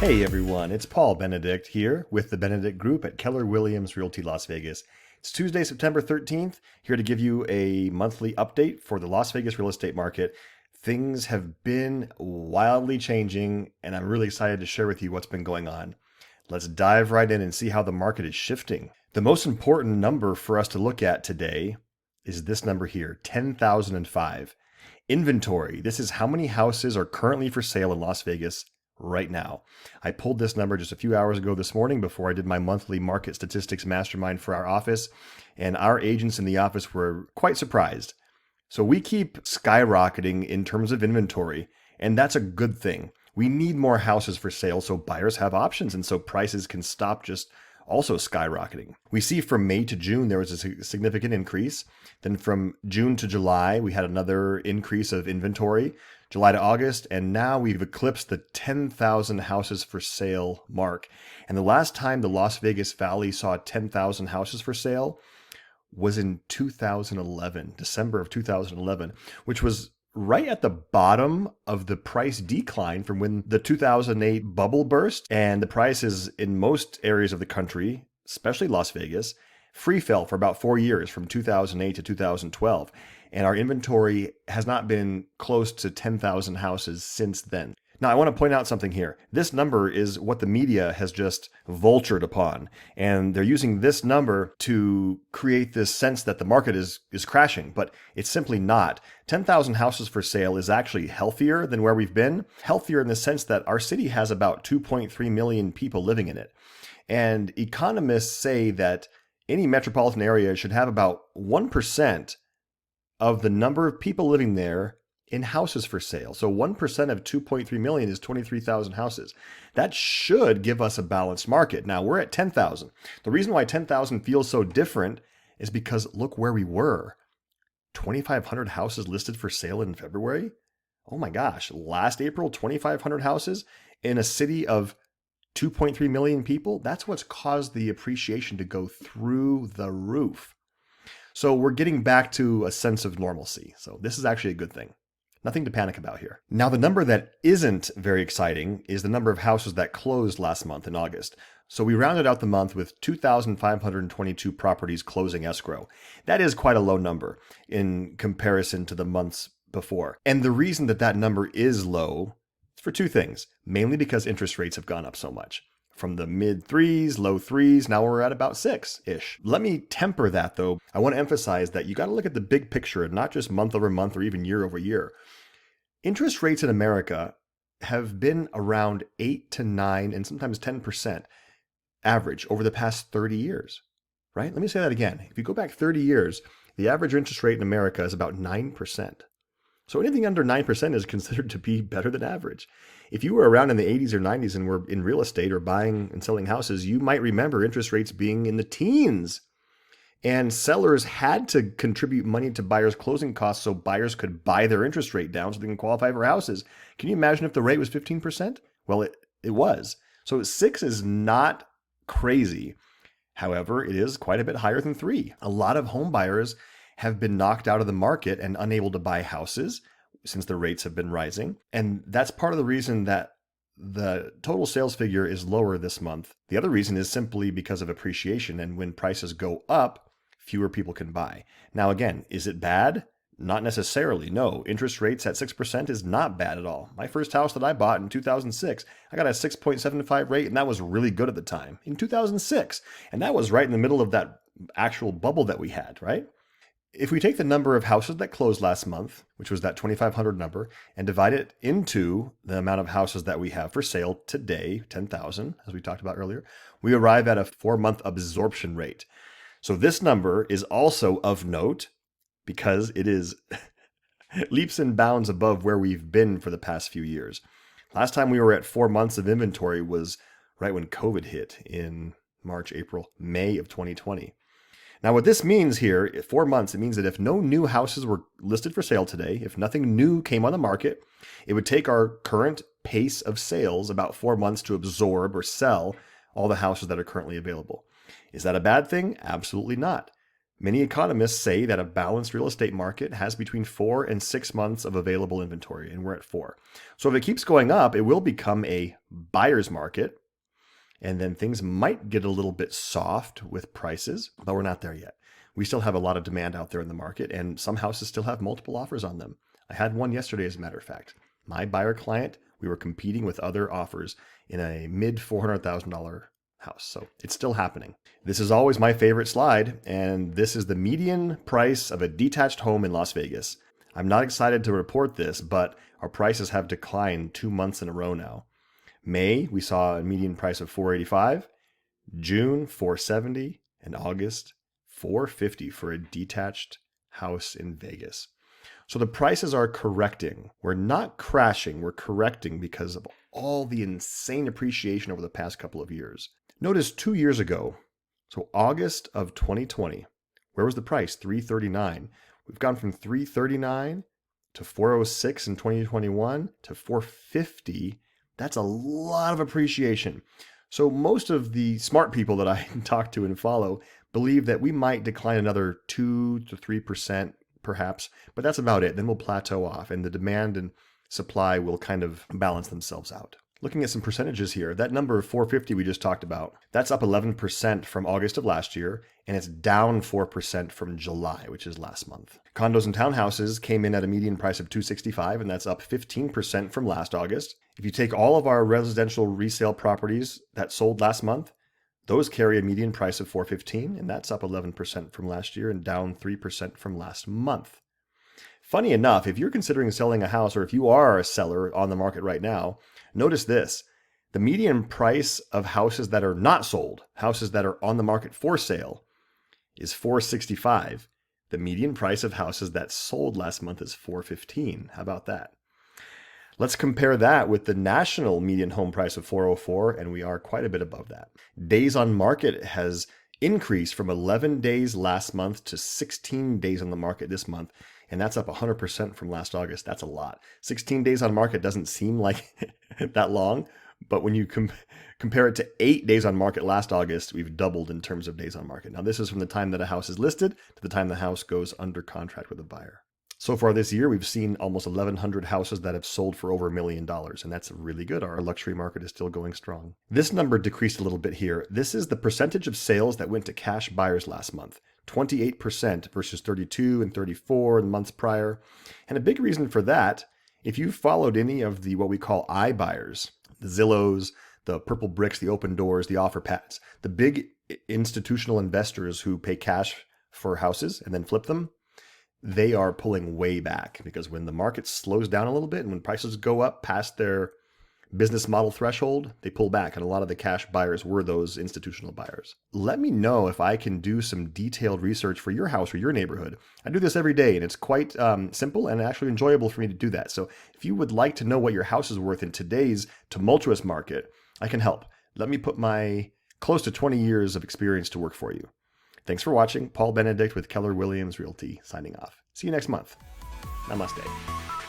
Hey everyone, it's Paul Benedict here with the Benedict Group at Keller Williams Realty Las Vegas. It's Tuesday, September 13th, here to give you a monthly update for the Las Vegas real estate market. Things have been wildly changing, and I'm really excited to share with you what's been going on. Let's dive right in and see how the market is shifting. The most important number for us to look at today is this number here, 10,005. Inventory. This is how many houses are currently for sale in Las Vegas right now. I pulled this number just a few hours ago this morning before I did my monthly market statistics mastermind for our office, and our agents in the office were quite surprised. So we keep skyrocketing in terms of inventory, and that's a good thing. We need more houses for sale so buyers have options and so prices can stop just also skyrocketing. We see from May to June, there was a significant increase. Then from June to July, we had another increase of inventory, July to August, and now we've eclipsed the 10,000 houses for sale mark. And the last time the Las Vegas Valley saw 10,000 houses for sale was in 2011, December of 2011, which was right at the bottom of the price decline from when the 2008 bubble burst, and the prices in most areas of the country, especially Las Vegas, free fell for about 4 years from 2008 to 2012. And our inventory has not been close to 10,000 houses since then. Now, I want to point out something here. This number is what the media has just vultured upon, and they're using this number to create this sense that the market is crashing, but it's simply not. 10,000 houses for sale is actually healthier than where we've been, healthier in the sense that our city has about 2.3 million people living in it. And economists say that any metropolitan area should have about 1% of the number of people living there in houses for sale. So 1% of 2.3 million is 23,000 houses. That should give us a balanced market. Now we're at 10,000. The reason why 10,000 feels so different is because look where we were. 2,500 houses listed for sale in February. Oh my gosh, last April, 2,500 houses in a city of 2.3 million people. That's what's caused the appreciation to go through the roof. So we're getting back to a sense of normalcy. So this is actually a good thing. Nothing to panic about here. Now, the number that isn't very exciting is the number of houses that closed last month in August. So we rounded out the month with 2,522 properties closing escrow. That is quite a low number in comparison to the months before. And the reason that that number is low is for two things, mainly because interest rates have gone up so much. From the mid threes, low threes, now we're at about 6-ish. Let me temper that though. I want to emphasize that you got to look at the big picture and not just month over month or even year over year. Interest rates in America have been around 8 to 9 and sometimes 10% average over the past 30 years, right? Let me say that again. If you go back 30 years, the average interest rate in America is about 9%. So anything under 9% is considered to be better than average. If you were around in the 80s or 90s and were in real estate or buying and selling houses, you might remember interest rates being in the teens. And sellers had to contribute money to buyers' closing costs so buyers could buy their interest rate down so they can qualify for houses. Can you imagine if the rate was 15%? Well, it was. So 6 is not crazy. However, it is quite a bit higher than 3. A lot of home buyers have been knocked out of the market and unable to buy houses since the rates have been rising. And that's part of the reason that the total sales figure is lower this month. The other reason is simply because of appreciation. And when prices go up, fewer people can buy. Now, again, is it bad? Not necessarily. No, interest rates at 6% is not bad at all. My first house that I bought in 2006, I got a 6.75 rate, and that was really good at the time in 2006. And that was right in the middle of that actual bubble that we had, right? If we take the number of houses that closed last month, which was that 2,500 number, and divide it into the amount of houses that we have for sale today, 10,000, as we talked about earlier, we arrive at a 4-month absorption rate. So this number is also of note because it is leaps and bounds above where we've been for the past few years. Last time we were at 4 months of inventory was right when COVID hit in March, April, May of 2020. Now, what this means here, 4 months, it means that if no new houses were listed for sale today, if nothing new came on the market, it would take our current pace of sales about 4 months to absorb or sell all the houses that are currently available. Is that a bad thing? Absolutely not. Many economists say that a balanced real estate market has between 4 and 6 months of available inventory, and we're at 4. So if it keeps going up, it will become a buyer's market. And then things might get a little bit soft with prices, but we're not there yet. We still have a lot of demand out there in the market, and some houses still have multiple offers on them. I had one yesterday, as a matter of fact. My buyer client, we were competing with other offers in a mid $400,000 house. So it's still happening. This is always my favorite slide, and this is the median price of a detached home in Las Vegas. I'm not excited to report this, but our prices have declined 2 months in a row now. May, we saw a median price of $485, June, $470, and August, $450 for a detached house in Vegas. So the prices are correcting. We're not crashing, we're correcting because of all the insane appreciation over the past couple of years. Notice 2 years ago, so August of 2020, where was the price? $339. We've gone from $339 to $406 in 2021 to $450. That's a lot of appreciation. So most of the smart people that I talk to and follow believe that we might decline another 2 to 3% perhaps, but that's about it. Then we'll plateau off and the demand and supply will kind of balance themselves out. Looking at some percentages here, that number of 450 we just talked about, that's up 11% from August of last year, and it's down 4% from July, which is last month. Condos and townhouses came in at a median price of $265, and that's up 15% from last August. If you take all of our residential resale properties that sold last month, those carry a median price of $415, and that's up 11% from last year and down 3% from last month. Funny enough, if you're considering selling a house or if you are a seller on the market right now, notice this. The median price of houses that are not sold, houses that are on the market for sale, is $465. The median price of houses that sold last month is $415. How about that? Let's compare that with the national median home price of $404, and we are quite a bit above that. Days on market has increased from 11 days last month to 16 days on the market this month, and that's up 100% from last August. That's a lot. 16 days on market doesn't seem like that long, but when you compare it to 8 days on market last August, we've doubled in terms of days on market. Now, this is from the time that a house is listed to the time the house goes under contract with a buyer. So far this year, we've seen almost 1,100 houses that have sold for over $1 million, and that's really good. Our luxury market is still going strong. This number decreased a little bit here. This is the percentage of sales that went to cash buyers last month, 28% versus 32 and 34 in the months prior. And a big reason for that, if you followed any of the what we call iBuyers, the Zillows, the Purple Bricks, the Open Doors, the OfferPads, the big institutional investors who pay cash for houses and then flip them, they are pulling way back because when the market slows down a little bit and when prices go up past their business model threshold, they pull back. And a lot of the cash buyers were those institutional buyers. Let me know if I can do some detailed research for your house or your neighborhood. I do this every day and it's quite simple and actually enjoyable for me to do that. So if you would like to know what your house is worth in today's tumultuous market, I can help. Let me put my close to 20 years of experience to work for you. Thanks for watching. Paul Benedict with Keller Williams Realty signing off. See you next month. Namaste.